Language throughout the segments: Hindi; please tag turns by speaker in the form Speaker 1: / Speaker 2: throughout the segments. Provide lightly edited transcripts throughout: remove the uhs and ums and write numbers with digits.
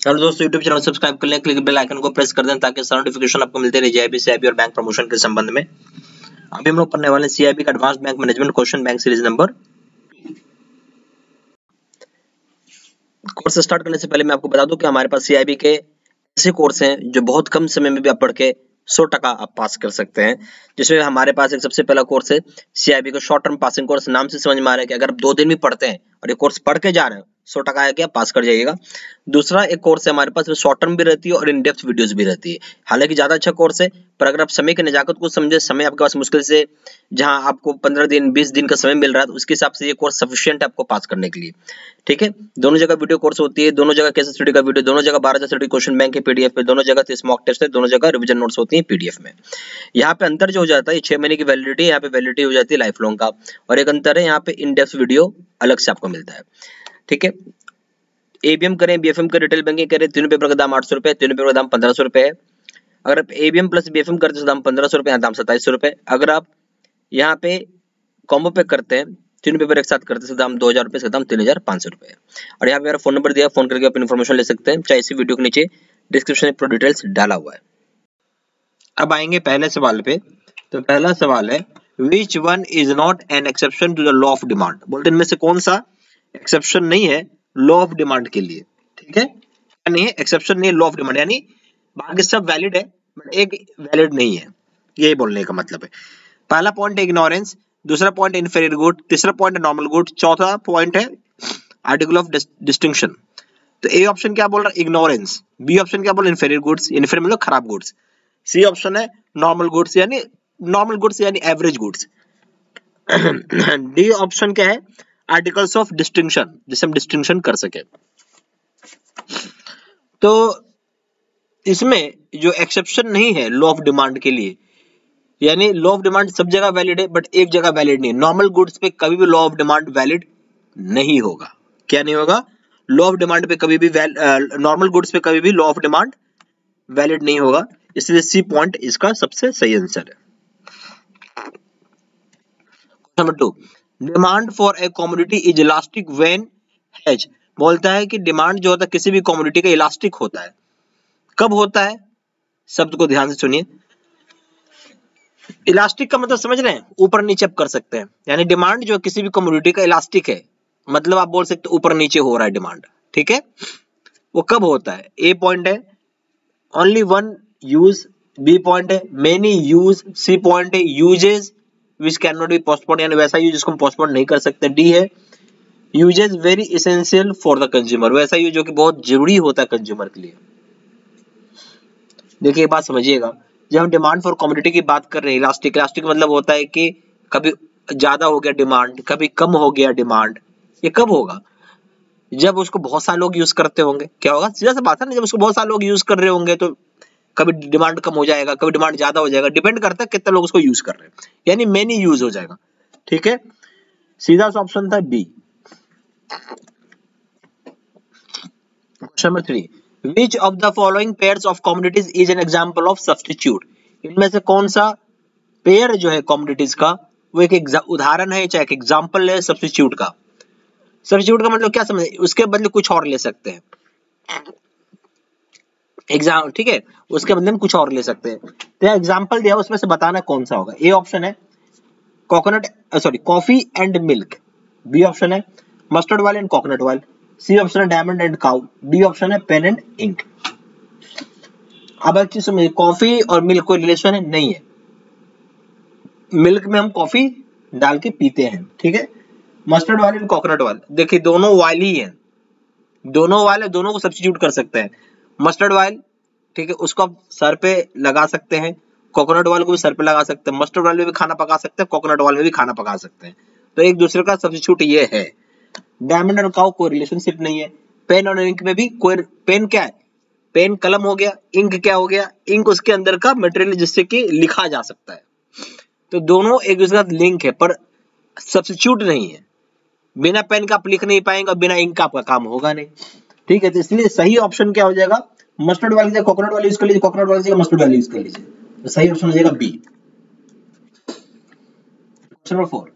Speaker 1: हेलो दोस्तों, यूट्यूब चैनल सब्सक्राइब कर लें, क्लिक बेल आइकन को प्रेस कर दें ताकि सारा नोटिफिकेशन आपको मिलते रहे जीआईबी, सीआईबी और बैंक प्रमोशन के संबंध में। अभी हम लोग पढ़ने वाले हैं सीआईबी का advance bank management question bank series number. Course start करने से पहले मैं आपको बता दूं कि हमारे पास सीआईबी के ऐसे कोर्स हैं जो बहुत कम समय में भी आप पढ़ के 100% आप पास कर सकते हैं। जिसमें हमारे पास एक सबसे पहला कोर्स है सीआईबी का शॉर्ट टर्म पासिंग कोर्स। नाम से समझ में आ रहा है कि अगर आप 2 दिन भी पढ़ते हैं और ये कोर्स पढ़ के जा रहे हैं 100% है कि आप पास कर जाइएगा। दूसरा एक कोर्स है हमारे पास शॉर्ट टर्म भी रहती है और इन डेप्थ वीडियोस भी रहती है। हालांकि ज्यादा अच्छा कोर्स है, पर अगर आप समय की नजाकत को समझे, समय आपके पास मुश्किल से जहां आपको 15 दिन 20 दिन का समय मिल रहा है तो उसके हिसाब से ये कोर्स सफिशिएंट है आपको पास करने के लिए। ठीक है, दोनों जगह वीडियो कोर्स होती है, दोनों जगह केस स्टडी का वीडियो, दोनों जगह 12 स्टडी क्वेश्चन बैंक के पीडीएफ पे, दोनों जगह 30 मॉक टेस्ट है, दोनों जगह रिवीजन नोट्स होती हैं पीडीएफ में। यहाँ पे अंतर जो हो जाता है 6 महीने की वैलिडिटी, यहाँ पे वैलिडिटी हो जाती है लाइफ लॉन्ग का। और एक अंतर है, यहाँ पे इन डेप्थ वीडियो अलग से आपको मिलता है। ठीक है, एबीएम करें, बीएफएम करें, रिटेल बैंकिंग करें, तीनों पेपर का दाम 800 रुपए, तीनों पेपर का दाम 1500 रुपए है। अगर आप एबीएम प्लस बीएफएम करते हैं तो दाम 1500 रुपए, यहाँ दाम 2700 रुपए। अगर आप यहाँ पे कॉम्बो पे करते हैं, तीनों पेपर एक साथ करते हैं, दाम 2000 रुपए, इसका दाम 3500 रुपए है। और यहाँ पे मेरा फोन नंबर दिया, फोन करके आप इन्फॉर्मेशन ले सकते हैं, चाहे इसी वीडियो के नीचे डिस्क्रिप्शन में पूरा डिटेल्स डाला हुआ है। अब आएंगे पहले सवाल पे। तो पहला सवाल है, which one is not an exception to the law of demand. बोलते इनमें से कौन सा एक्सेप्शन नहीं है लॉ ऑफ डिमांड के लिए। ठीक है, नहीं है एक्सेप्शन, नहीं है लॉ ऑफ डिमांड, यानी बाकी सब वैलिड है बट एक वैलिड नहीं है, यही बोलने का मतलब है। पहला पॉइंट है इग्नोरेंस, दूसरा पॉइंट है इन्फेरियर गुड, तीसरा पॉइंट है नॉर्मल गुड, चौथा पॉइंट है आर्टिकल ऑफ डिस्टिंक्शन। तो ए ऑप्शन क्या बोल रहा है, इग्नोरेंस। बी ऑप्शन क्या बोल रहा है, इन्फेरियर गुड्स, इन्फेरियर मतलब खराब गुड्स। सी ऑप्शन है नॉर्मल गुड्स यानी एवरेज गुड्स। डी ऑप्शन क्या है, आर्टिकल्स ऑफ डिस्टिंक्शन, जिसे हम डिस्टिंक्शन कर सके। तो इसमें जो एक्सेप्शन नहीं है लॉ ऑफ डिमांड के लिए, यानी लॉ ऑफ डिमांड सब जगह वैलिड है बट एक जगह वैलिड नहीं है। नॉर्मल गुड्स पे कभी भी लॉ ऑफ डिमांड वैलिड नहीं होगा। क्या नहीं होगा, लॉ ऑफ डिमांड पे कभी भी नॉर्मल गुड्स पे कभी भी लॉ ऑफ डिमांड वैलिड नहीं होगा, इसलिए सी पॉइंट इसका सबसे सही आंसर है। Number 2, demand for a commodity is elastic when hedge. बोलता है कि डिमांड जो होता है किसी भी कमोडिटी का इलास्टिक होता है। कब होता है, शब्द को ध्यान से सुनिए। इलास्टिक का मतलब समझ रहे हैं, ऊपर नीचे आप कर सकते हैं, यानी डिमांड जो किसी भी कमोडिटी का इलास्टिक है, मतलब आप बोल सकते हैं ऊपर नीचे हो रहा है डिमांड। ठीक है, वो कब होता है। ए पॉइंट है only one use, B point है मेनी यूज, सी पॉइंट है uses which can not be postpone, यानी वैसा यूज जिसको हम पोस्टपोन नहीं कर सकते। डी है uses very essential for the consumer, वैसा यूज जो कि बहुत जरूरी होता है कंज्यूमर के लिए। देखिए बात समझिएगा, जब हम डिमांड फॉर कमोडिटी की बात कर रहे हैं, इलास्टिक मतलब होता है कि कभी ज्यादा हो गया डिमांड, कभी कम हो गया डिमांड। ये कब होगा, जब उसको बहुत सारे लोग यूज करते होंगे। क्या होगा, सीधा सा बात है ना, जब उसको बहुत सारे लोग यूज कर रहे होंगे तो कभी डिमांड कम हो जाएगा, कभी डिमांड ज्यादा हो जाएगा, डिपेंड करता है कितने लोग उसको यूज कर रहे हैं, यानी मेनी यूज हो जाएगा। ठीक है, सीधा सा ऑप्शन था B. Question number 3, Which of the following pairs of commodities is an example of substitute? इनमें से कौन सा पेयर जो है कमोडिटीज का वो एक उदाहरण है, चाहे एक एग्जांपल है सब्स्टिट्यूट का। सब्स्टिट्यूट का मतलब क्या समझे, उसके बदले कुछ और ले सकते हैं। एग्जाम, ठीक है, उसके बदले में कुछ और ले सकते हैं। तो एग्जांपल दिया उसमें से बताना कौन सा होगा। ए ऑप्शन है coffee and milk, B option है mustard oil and coconut oil, C option है diamond and cow, D option है पेन एंड इंक। अब एक चीज समझिए, कॉफी और मिल्क कोई रिलेशन है नहीं है। मिल्क में हम कॉफी डाल के पीते हैं, ठीक है। Mustard oil and coconut oil, देखिए दोनों ऑयल ही है, दोनों ऑयल है, दोनों को सब्स्टिट्यूट कर सकते हैं। मस्टर्ड ऑयल, ठीक है, उसको आप सर पे लगा सकते हैं, कोकोनट ऑयल को भी सर पे लगा सकते हैं, मस्टर्ड ऑयल में भी खाना पका सकते हैं, कोकोनट ऑयल में भी खाना पका सकते हैं। तो एक दूसरे का सब्स्टिट्यूट ये है। डायमंड और काउ कोई रिलेशनशिप नहीं है। पेन और इंक में भी कोई, पेन क्या है, पेन कलम हो गया, इंक क्या हो गया, इंक उसके अंदर का मटेरियल जिससे कि लिखा जा सकता है। तो दोनों एक दूसरे का लिंक है पर सब्स्टिट्यूट नहीं है। बिना पेन का आप लिख नहीं पाएंगे, बिना इंक का आपका काम होगा नहीं। ठीक है, तो इसलिए सही ऑप्शन क्या हो जाएगा, मस्टर्ड ऑयल की जगह कोकोनट ऑयल यूज कर लीजिए, कोकोनट ऑयल की जगह मस्टर्ड ऑयल यूज कर लीजिए। तो सही ऑप्शन हो जाएगा B. Question number 4,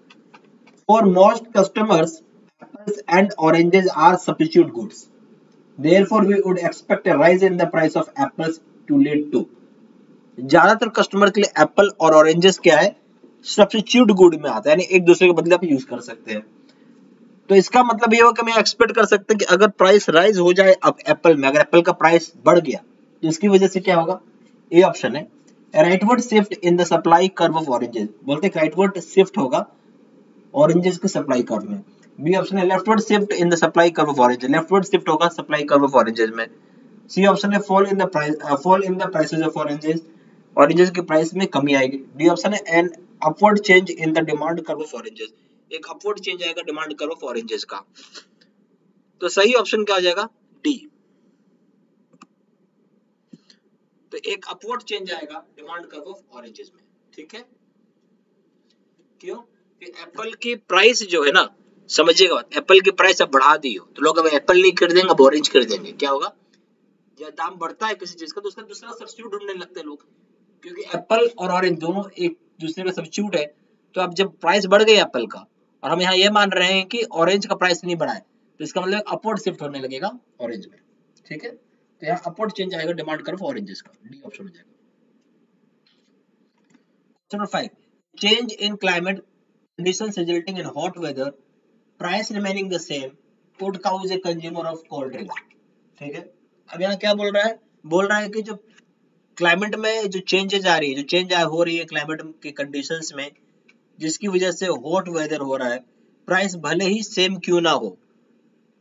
Speaker 1: for most customers apples and oranges are substitute goods. Therefore we would expect a rise in the price of apples to lead to। ज्यादातर कस्टमर के लिए एप्पल और ऑरेंजेस क्या है, सब्स्टिट्यूट गुड में आता है, यानी एक दूसरे के बदले आप यूज कर सकते हैं। तो इसका मतलब ये हो कि मैं एक्सपेक्ट कर सकते हैं कि अगर प्राइस राइज हो जाए अब एप्पल में, अगर एप्पल का प्राइस बढ़ गया तो इसकी वजह से क्या होगा, ए ऑप्शन है rightward shift in the supply curve of oranges, बोलते हैं राइटवर्ड शिफ्ट होगा ऑरेंजेस के सप्लाई कर्व में। बी ऑप्शन है leftward shift in the supply curve of oranges, leftward shift होगा सप्लाई कर्व ऑफ ऑरेंजेस में। सी ऑप्शन है fall in the prices of oranges, oranges के प्राइस में कमी आएगी। डी ऑप्शन है an upward change in the demand curve of oranges, एक अपवर्ड चेंज आएगा डिमांड कर्व ऑफ ऑरेंजेस का। तो सही ऑप्शन क्या हो जाएगा, डी। तो एक अपवर्ड चेंज आएगा डिमांड कर्व ऑफ ऑरेंजेस में, ठीक है। क्यों कि एप्पल की प्राइस जो है ना, समझिएगा बात, एप्पल की प्राइस अब बढ़ा दी हो तो लोग अब एप्पल नहीं खरीदेंगे, अब ऑरेंज खरीदेंगे। क्या होगा, जब दाम बढ़ता है किसी चीज का तो उसका दूसरा सब्स्टिट्यूट ढूंढने लगते हैं लोग, क्योंकि एप्पल और ऑरेंज दोनों एक दूसरे का सब्स्टिट्यूट है। तो अब जब प्राइस बढ़ गई एप्पल का और हम यहाँ ये मान रहे हैं कि ऑरेंज का प्राइस नहीं बढ़ा है, तो इसका मतलब अपवर्ड शिफ्ट होने लगेगा ऑरेंज में, ठीक है। तो यहाँ अपवर्ड चेंज आएगा डिमांड कर्व ऑरेंजेस का, डी ऑप्शन हो जाएगा। Question number 5, change in climate conditions resulting in hot weather, price remaining the same, would cause a consumer of cold drink, ठीक है। अब यहाँ क्या बोल रहा है कि जो क्लाइमेट में जो चेंजेस आ रही है, जो चेंज हो रही है क्लाइमेट के कंडीशंस में, जिसकी वजह से हॉट वेदर हो रहा है, प्राइस भले ही सेम क्यों ना हो,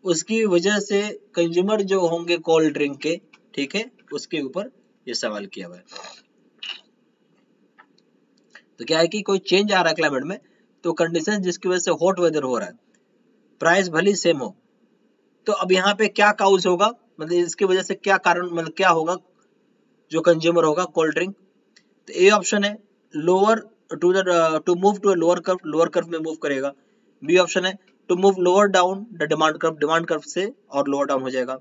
Speaker 1: उसकी वजह से कंज्यूमर जो होंगे कोल्ड ड्रिंक के, ठीक है, उसके ऊपर ये सवाल किया हुआ है। तो क्या है कि कोई चेंज आ रहा है क्लाइमेट में, तो कंडीशन जिसकी वजह से हॉट वेदर हो रहा है, प्राइस भले ही सेम हो, तो अब यहाँ पे क्या काउज होगा, मतलब इसकी वजह से क्या कारण, मतलब क्या होगा जो कंज्यूमर होगा कोल्ड ड्रिंक। तो ए ऑप्शन है lower to move to a lower curve में मूव करेगा। बी ऑप्शन है to move lower down the demand curve से और लोअर डाउन हो जाएगा।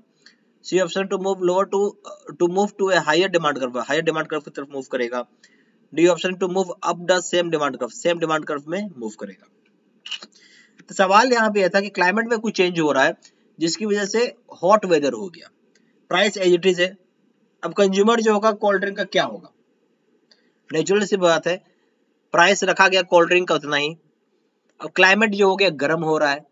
Speaker 1: C option to move to a higher demand curve की तरफ मूव करेगा। D option to move up the same demand curve में मूव करेगा। तो सवाल यहाँ पे था कि क्लाइमेट में कुछ चेंज हो रहा है जिसकी वजह से हॉट वेदर हो गया, प्राइस एज इट इज है। अब कंज्यूमर जो होगा कोल्ड ड्रिंक का क्या होगा, नेचुरल सी बात है, प्राइस रखा गया कोल्ड ड्रिंक का उतना ही। अब क्लाइमेट जो हो गया गर्म हो रहा है,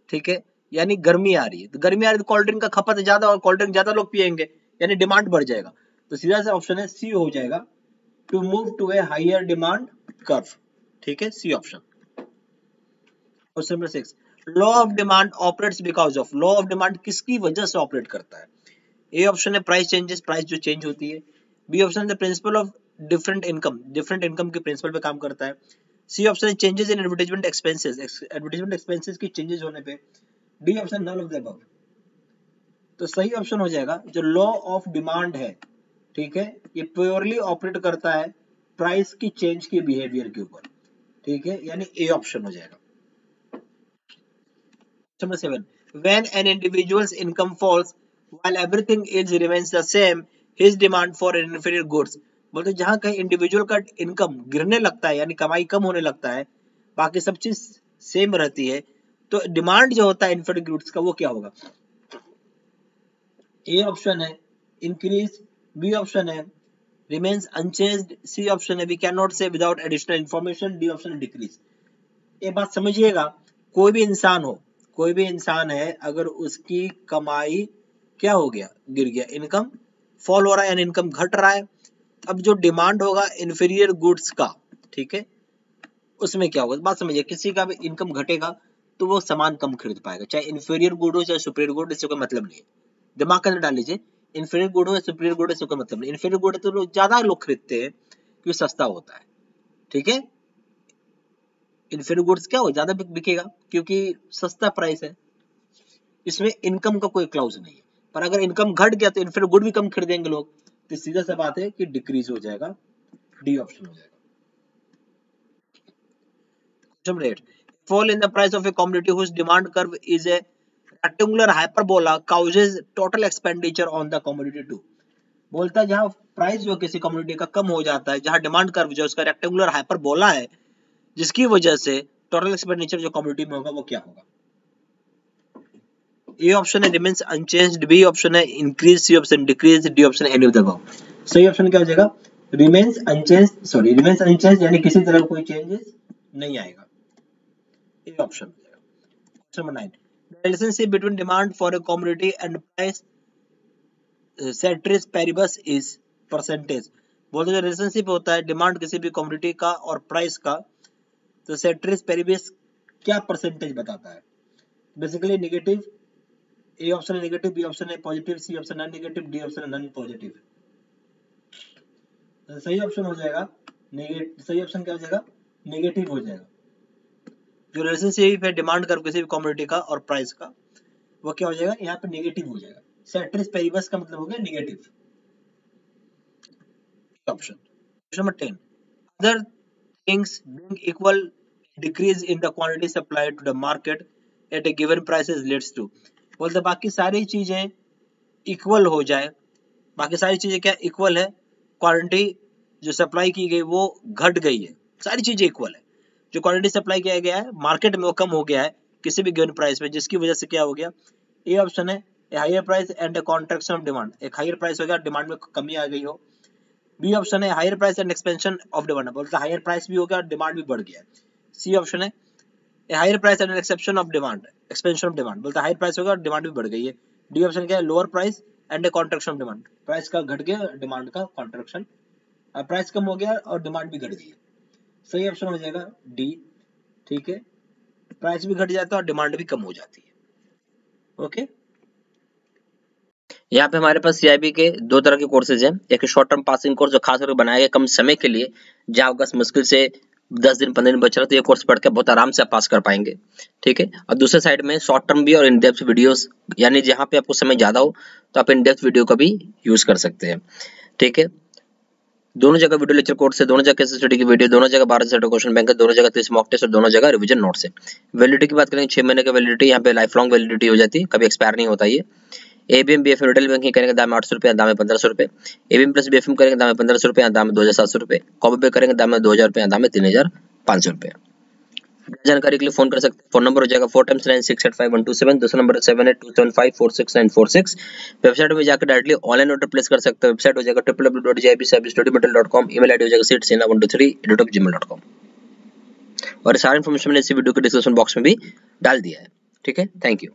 Speaker 1: ठीक है, यानी गर्मी आ रही है, तो गर्मी आ रही है तो कोल्ड ड्रिंक का खपत ज्यादा और कोल्ड ड्रिंक ज्यादा लोग पियेंगे, यानी डिमांड बढ़ जाएगा। तो सीधा सा ऑप्शन है सी हो जाएगा, to move to a higher demand curve, ठीक है, C option. Question number 6, law of demand operates because of, law of demand किसकी वजह से ऑपरेट करता है। ए ऑप्शन है प्राइस चेंजेस, प्राइस जो चेंज होती है। बी ऑप्शन है प्रिंसिपल ऑफ डिफरेंट इनकम के प्रिंसिपल पे काम करता है। सी ऑप्शन है चेंजेस इन एडवर्टाइजमेंट एक्सपेंसेस की चेंजेस होने पे। D option none of the above. तो सही ऑप्शन हो जाएगा जो लॉ ऑफ डिमांड है, ठीक है, ये प्योरली ऑपरेट करता है प्राइस की चेंज के बिहेवियर के ऊपर, ठीक है, यानी ए ऑप्शन हो जाएगा। Number 7, when an individual's income falls while everything else remains the same, his demand for inferior goods, बोलते जहां कहीं इंडिविजुअल का इनकम गिरने लगता है, यानी कमाई कम होने लगता है, बाकी सब चीज सेम रहती है, तो डिमांड जो होता है इन्फीरियर गुड्स का वो क्या होगा। ए ऑप्शन है इंक्रीज, बी ऑप्शन है रिमेन्स अनचेंज्ड, सी ऑप्शन है वी कैन नॉट से without additional information, D option है डिक्रीज। ये बात समझिएगा, कोई भी इंसान है, अगर उसकी कमाई क्या हो गया, गिर गया, इनकम फॉल हो रहा है यानी इनकम घट रहा है, अब जो डिमांड होगा इन्फीरियर गुड्स का, ठीक है, उसमें क्या होगा, बात समझिए, किसी का भी इनकम घटेगा तो वो सामान कम खरीद पाएगा, चाहे इन्फीरियर गुड हो चाहे सुपीरियर गुड, इससे कोई मतलब नहीं है, दिमाग के अंदर डाल लीजिए, इन्फीरियर गुड हो या सुपीरियर गुड, इससे कोई मतलब नहीं। इन्फीरियर गुड तो ज्यादा लोग खरीदते हैं क्योंकि सस्ता होता है, ठीक है, इन्फीरियर गुड्स क्या हो ज्यादा बिकेगा क्योंकि सस्ता प्राइस है, इसमें इनकम का कोई क्लाउज नहीं है। पर अगर इनकम घट गया तो इन्फीरियर गुड भी कम खरीदेंगे लोग, तो सीधा सा बात है कि डिक्रीज हो जाएगा, डी ऑप्शन हो जाएगा। Question 8, fall in the price of a commodity whose demand curve is a rectangular hyperbola causes total expenditure on the commodity too, बोलता है जहां प्राइस जो किसी कमोडिटी का कम हो जाता है, जहां डिमांड कर्व जो उसका रेक्टेंगुलर हाइपरबोला है, जिसकी वजह से टोटल एक्सपेंडिचर जो कमोडिटी में होगा वो क्या होगा। ए ऑप्शन है रिमेन्स अनचेंज्ड, बी ऑप्शन है increase, C option decrease, D option any of the above. सही ऑप्शन क्या हो जाएगा? Remains unchanged, sorry remains unchanged यानी किसी तरह कोई चेंजेस नहीं आएगा, ए ऑप्शन हो जाएगा। Question number 9, the relationship between demand for a commodity and price ceteris paribus is percentage. बोलते जो रिलेशनशिप होता है डिमांड किसी भी कमोडिटी का और प्राइस का, तो सेट्रिस पेरिबस क्या परसेंटेज बताता है? बेसिकली नेगेटिव, ए ऑप्शन है नेगेटिव, बी ऑप्शन है positive, C option non negative, D option है नॉन पॉजिटिव। तो सही ऑप्शन हो जाएगा नेगेटिव, सही ऑप्शन क्या हो जाएगा? नेगेटिव हो जाएगा। जो रिलेशनशिप है डिमांड का किसी भी कमोडिटी का और प्राइस का, वो क्या हो जाएगा? यहाँ पे नेगेटिव हो जाएगा। सेट्रिस पेरिबस का मतलब हो गया negative option. Question number 10, other things being equal decrease in the quantity supplied to the market at a given prices leads to। बोलते बाकी सारी चीजें इक्वल हो जाए, बाकी सारी चीजें क्या इक्वल है, क्वांटिटी जो सप्लाई की गई वो घट गई है, सारी चीजें इक्वल है, जो क्वांटिटी सप्लाई किया गया है मार्केट में वो कम हो गया है किसी भी गिवन प्राइस में, जिसकी वजह से क्या हो गया? ए ऑप्शन है higher price and contraction of demand, एक हायर प्राइस हो गया डिमांड में कमी आ गई हो। बी ऑप्शन है higher price and expansion of demand, बोलते हायर प्राइस भी हो गया और डिमांड भी बढ़ गया। सी ऑप्शन है higher price and exception of demand, expansion of demand, बोलता हायर प्राइस होगा और डिमांड भी बढ़ गई है। डी ऑप्शन क्या है? Lower price and contraction of demand, price का घट गया डिमांड का कॉन्ट्रैक्शन, प्राइस कम हो गया और डिमांड भी घट गई है। सही ऑप्शन हो जाएगा डी। ठीक है, प्राइस भी घट जाता है और डिमांड भी कम हो जाती है। ओके, यहाँ पे हमारे पास सीआईबी के दो तरह के कोर्सेज हैं, एक शॉर्ट टर्म पासिंग कोर्स जो खास करके बनाया गया कम समय के लिए, जहाँ आपका मुश्किल से 10 दिन 15 दिन बच रहा, तो ये कोर्स पढ़ के बहुत आराम से आप पास कर पाएंगे। ठीक है, और दूसरे साइड में शॉर्ट टर्म भी और इन डेप्थ वीडियोस, यानी जहाँ पे आपको समय ज्यादा हो तो आप इन डेप्थ वीडियो का भी यूज कर सकते हैं। ठीक है, दोनों जगह वीडियो लेक्चर कोर्स है, दोनों जगह केस स्टडी की वीडियो, दोनों जगह 12 सेट क्वेश्चन बैंक है, दोनों जगह 30 मॉक टेस्ट और दोनों जगह रिवीजन नोट्स है। वैलिडिटी की बात करेंगे 6 महीने की वैलिडिटी, यहाँ पे लाइफ लॉन्ग वैलिडिटी हो जाती है, कभी एक्सपायर नहीं होता ये। एबीएम बीएफएम रिटेल बैंकिंग करेंगे दाम 800 रुपये, दाम है 1500 रुपये। एबीएम प्लस बीएफएम करेंगे दाम है 1500 रुपये, दाम है 2700 रुपये। कॉपी पे करेंगे दाम है 2000 रुपये, दाम है 3500 रुपये। जानकारी के लिए फोन कर सकते हैं, फोन नंबर हो जाएगा 4 times 9685127, दूसरा नंबर 7827546946। वेबसाइट में जाकर डायरेक्टली ऑनलाइन ऑर्डर प्लेस कर सकते हैं, वेबसाइट हो जाएगा www.jibservicestudymetal.com, ईमेल आईडी हो जाएगा seatsena123@gmail.com। और सारी इन्फॉर्मेशन मैंने इसी वीडियो के डिस्क्रिप्शन बॉक्स में भी डाल दिया है। ठीक है, थैंक यू।